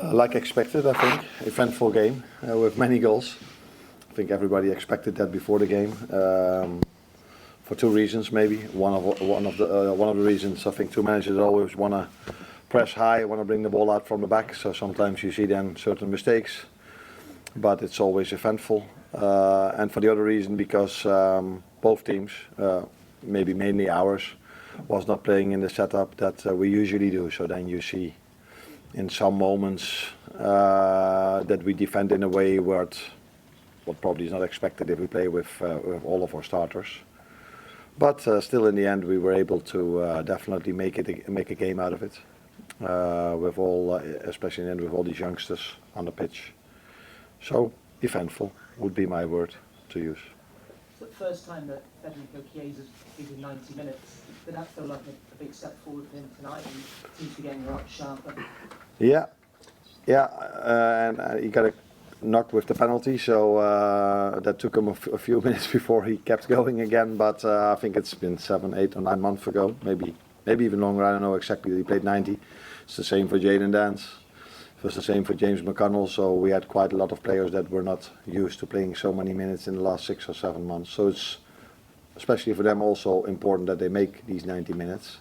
Like expected, I think. Eventful game with many goals. I think everybody expected that before the game. For two reasons, maybe. One of the reasons, I think two managers always want to press high, want to bring the ball out from the back. So sometimes you see then certain mistakes, but it's always eventful. And for the other reason, because both teams, maybe mainly ours, was not playing in the setup that we usually do. So then you see in some moments that we defend in a way what probably is not expected if we play with all of our starters. But still, in the end, we were able to definitely make a game out of it. With all, especially in the end, with all these youngsters on the pitch. So eventful would be my word to use. The first time that Federico Chiesa's completed 90 minutes, did that feel like a big step forward for him tonight? He seems to be getting a lot sharper. Yeah, and he got a knock with the penalty, so that took him a few minutes before he kept going again. But I think it's been 7, 8 or 9 months ago, maybe even longer. I don't know exactly. He played 90. It's the same for Jadon Dance. It was the same for James McConnell. So we had quite a lot of players that were not used to playing so many minutes in the last 6 or 7 months. So it's especially for them also important that they make these 90 minutes.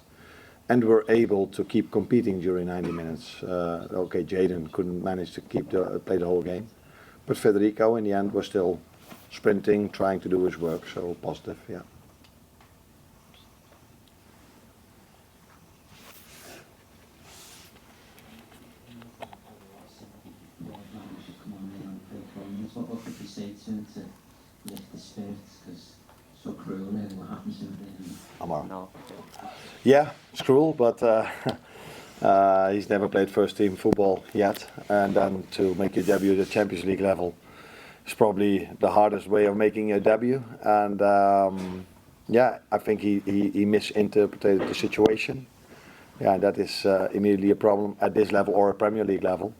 And were able to keep competing during 90 minutes. Okay, Jadon couldn't manage to play the whole game. But Federico in the end was still sprinting, trying to do his work, so positive, yeah. What could you say to him to lift the spirits? Because it's so cruel, really, what happens to him. Amar. No. Yeah, it's cruel, but he's never played first team football yet. And then to make your debut at the Champions League level is probably the hardest way of making a debut. And yeah, I think he misinterpreted the situation. Yeah, that is immediately a problem at this level or a Premier League level.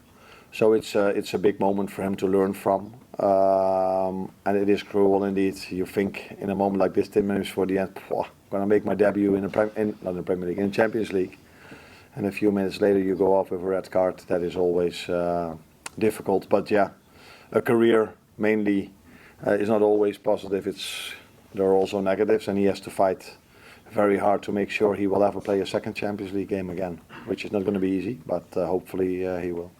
So it's a big moment for him to learn from. And it is cruel indeed. You think in a moment like this, 10 minutes before the end, I'm going to make my debut not in the Premier League, in the Champions League. And a few minutes later you go off with a red card. That is always difficult. But yeah, a career mainly is not always positive. There are also negatives, and he has to fight very hard to make sure he will ever play a second Champions League game again, which is not going to be easy, but hopefully he will.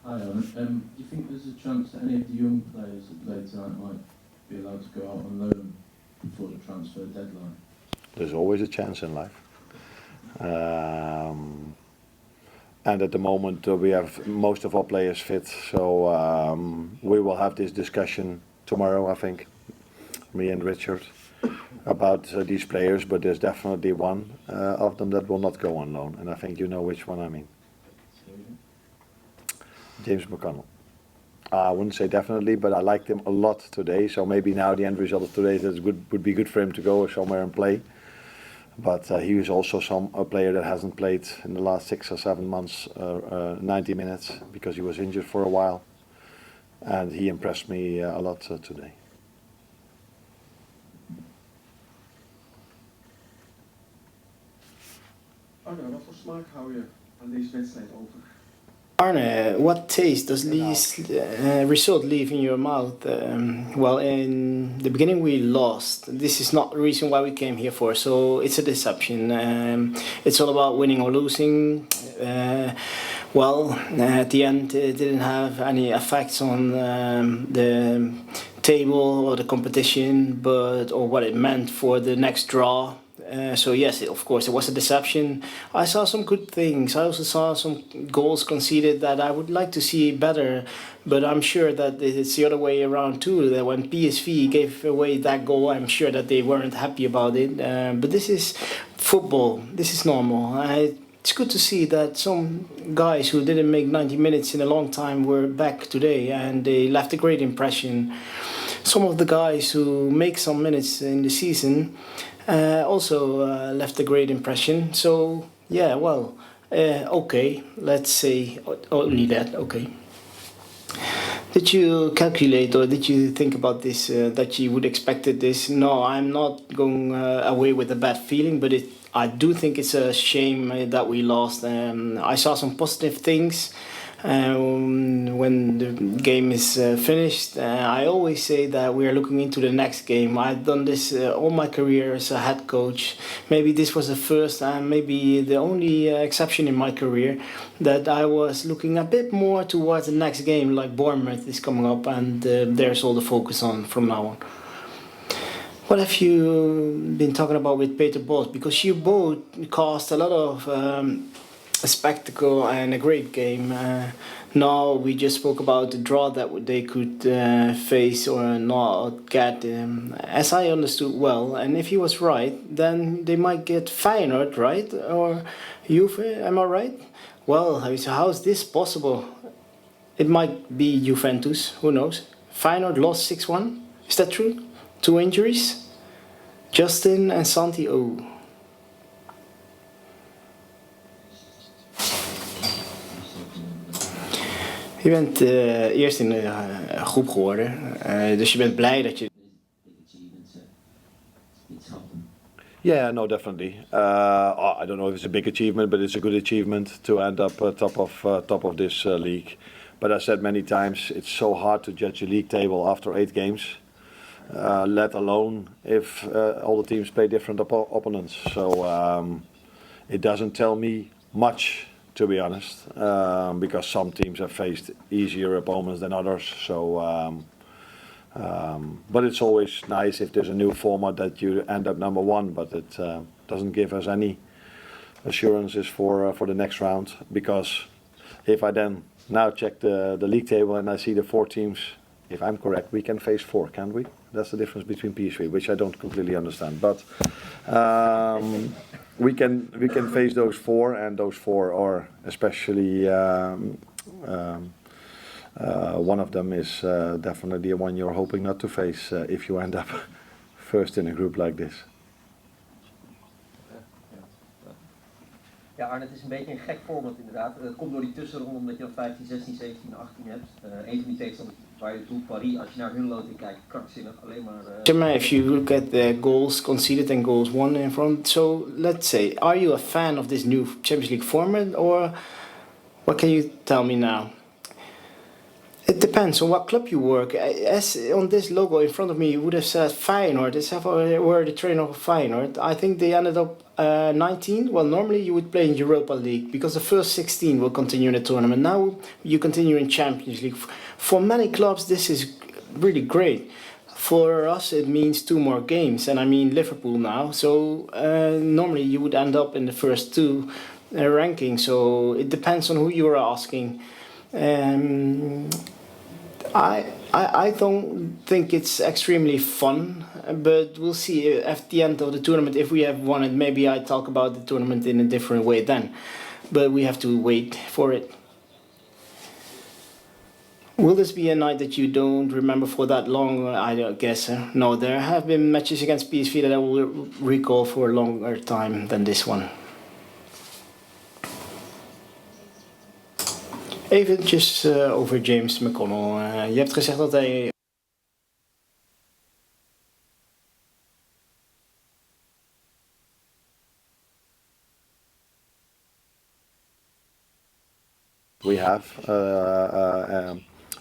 Hi, Arne. Do you think there's a chance that any of the young players that played tonight might be allowed to go out on loan before the transfer deadline? There's always a chance in life. And at the moment we have most of our players fit, so we will have this discussion tomorrow, I think, me and Richard, about these players, but there's definitely one of them that will not go on loan, and I think you know which one I mean. James McConnell. I wouldn't say definitely, but I liked him a lot today, so maybe now the end result of today would be good for him to go somewhere and play. But he was also a player that hasn't played in the last 6 or 7 months 90 minutes because he was injured for a while, and he impressed me a lot today. Arne, wat voor smaak hou je aan deze wedstrijd over? Arne, what taste does this result leave in your mouth? Well, in the beginning we lost. This is not the reason why we came here for, so it's a deception. It's all about winning or losing. Well, at the end it didn't have any effects on the table or the competition, or what it meant for the next draw. So yes, of course, it was a deception. I saw some good things. I also saw some goals conceded that I would like to see better. But I'm sure that it's the other way around too. That when PSV gave away that goal, I'm sure that they weren't happy about it. But this is football. This is normal. It's good to see that some guys who didn't make 90 minutes in a long time were back today, and they left a great impression. Some of the guys who make some minutes in the season also left a great impression. So yeah, well, okay, let's say only that. Okay. Did you calculate or did you think about this, that you would expected this? No, I'm not going away with a bad feeling, but I do think it's a shame that we lost. I saw some positive things when the game is finished. I always say that we are looking into the next game. I've done this all my career as a head coach. Maybe this was the first and maybe the only exception in my career that I was looking a bit more towards the next game, like Bournemouth is coming up, and there's all the focus on from now on. What have you been talking about with Peter Bos? Because you both caused a lot of a spectacle and a great game. Now we just spoke about the draw that they could face or not get. As I understood well, and if he was right, then they might get Feyenoord, right? Or Juve, am I right? Well, how is this possible? It might be Juventus, who knows? Feyenoord lost 6-1, is that true? 2 injuries? Justin and Santi, oh. Je bent eerst in de groep geworden, dus je bent blij dat je... Yeah, no, definitely. I don't know if it's a big achievement, but it's a good achievement to end up top of this league. But I said many times, it's so hard to judge a league table after 8 games, let alone if all the teams play different opponents. So it doesn't tell me much, to be honest, because some teams have faced easier opponents than others. So, but it's always nice if there's a new format that you end up number 1. But it doesn't give us any assurances for the next round, because if I then now check the league table and I see the 4 teams, if I'm correct, we can face 4, can't we? That's the difference between PSV, which I don't completely understand. But we can face those 4, and those 4 are especially one of them is definitely the one you're hoping not to face if you end up first in a group like this. Ja, Arne, het is een beetje een gek voorbeeld inderdaad. Het komt door die tussenronde omdat je dan 15, 16, 17, 18 hebt. Een van die tegenstanders waar je toe, Paris, als je naar hun loting kijkt, krankzinnig. Alleen maar... If you look at the goals conceded and goals won in front, so let's say, are you a fan of this new Champions League format, or what can you tell me now? It depends on what club you work. As on this logo in front of me, you would have said Feyenoord. It's were the trainer of Feyenoord. I think they ended up 19. Well, normally you would play in Europa League because the first 16 will continue in the tournament. Now you continue in Champions League. For many clubs, this is really great. For us, it means 2 more games, and I mean Liverpool now. So normally you would end up in the first 2 ranking. So it depends on who you are asking. I don't think it's extremely fun, but we'll see at the end of the tournament if we have won it. Maybe I talk about the tournament in a different way then, but we have to wait for it. Will this be a night that you don't remember for that long? I guess. No, there have been matches against PSV that I will recall for a longer time than this one. Eventjes over James McConnell. Je hebt gezegd dat hij... We have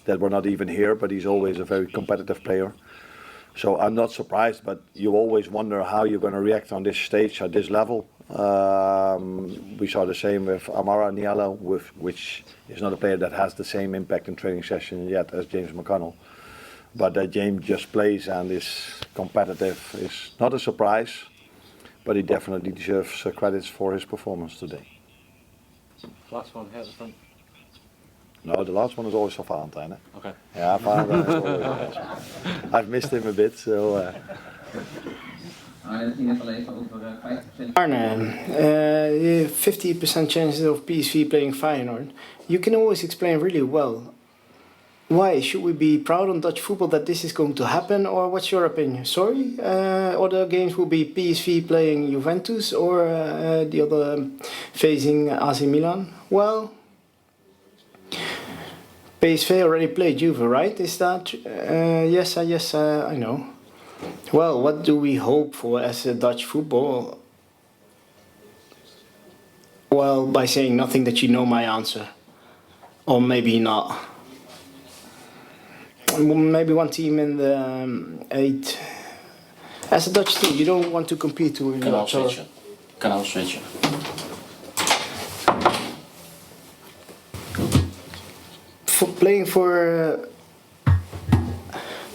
that were not even here, but he's always a very competitive player. So I'm not surprised, but you always wonder how you're going to react on this stage at this level. We saw the same with Nallo, which is not a player that has the same impact in training session yet as James McConnell. But that James just plays and is competitive is not a surprise, but he definitely deserves credits for his performance today. Last one here at the front. No, the last one is always for Valentine. Okay. Yeah, Valentine is always. I've missed him a bit, so... Arne, 50% chances of PSV playing Feyenoord. You can always explain really well. Why? Should we be proud on Dutch football that this is going to happen, or what's your opinion? Sorry? Other games will be PSV playing Juventus or the other facing AC Milan? Well, PSV already played Juve, right? Is that? Yes, I know. Well, what do we hope for as a Dutch football? Well, by saying nothing that you know my answer. Or maybe not. Maybe one team in the 8. As a Dutch team, you don't want to compete with Kanaal switchen. Kanaal switchen. For playing for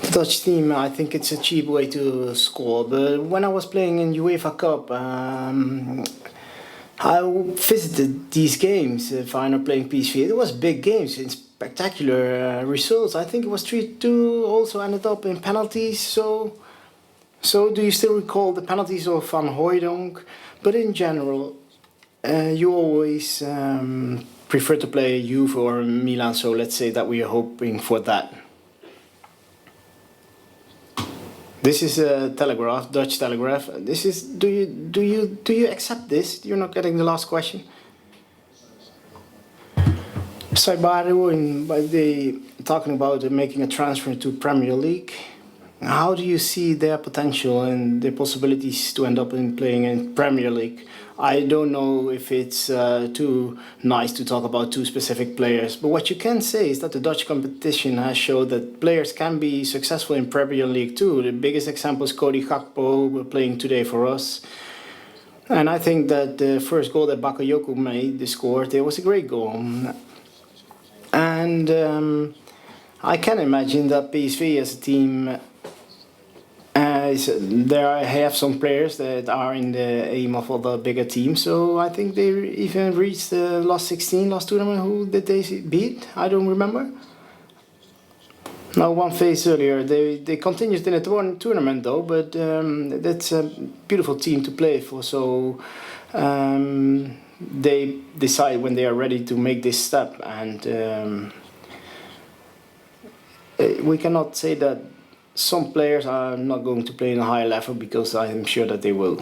the Dutch team, I think it's a cheap way to score. But when I was playing in UEFA Cup, I visited these games. Feyenoord playing PSV. It was big games and spectacular results. I think it was 3-2. Also ended up in penalties. So do you still recall the penalties of Van Hooijdonk? But in general, you always prefer to play Juve or Milan. So let's say that we are hoping for that. This is a Telegraph, Dutch Telegraph. This is. Do you accept this? You're not getting the last question. Saibaru, by the talking about making a transfer to Premier League. How do you see their potential and their possibilities to end up in playing in Premier League? I don't know if it's too nice to talk about two specific players, but what you can say is that the Dutch competition has shown that players can be successful in Premier League too. The biggest example is Cody Gakpo playing today for us. And I think that the first goal that Bakayoko scored, it was a great goal. And I can imagine that PSV as a team, there have some players that are in the aim of all the bigger teams. So I think they even reached the last 16, last tournament. Who did they beat? I don't remember. Now one phase earlier, they continued in the tournament though, but that's a beautiful team to play for. So they decide when they are ready to make this step, and we cannot say that some players are not going to play in a higher level, because I am sure that they will.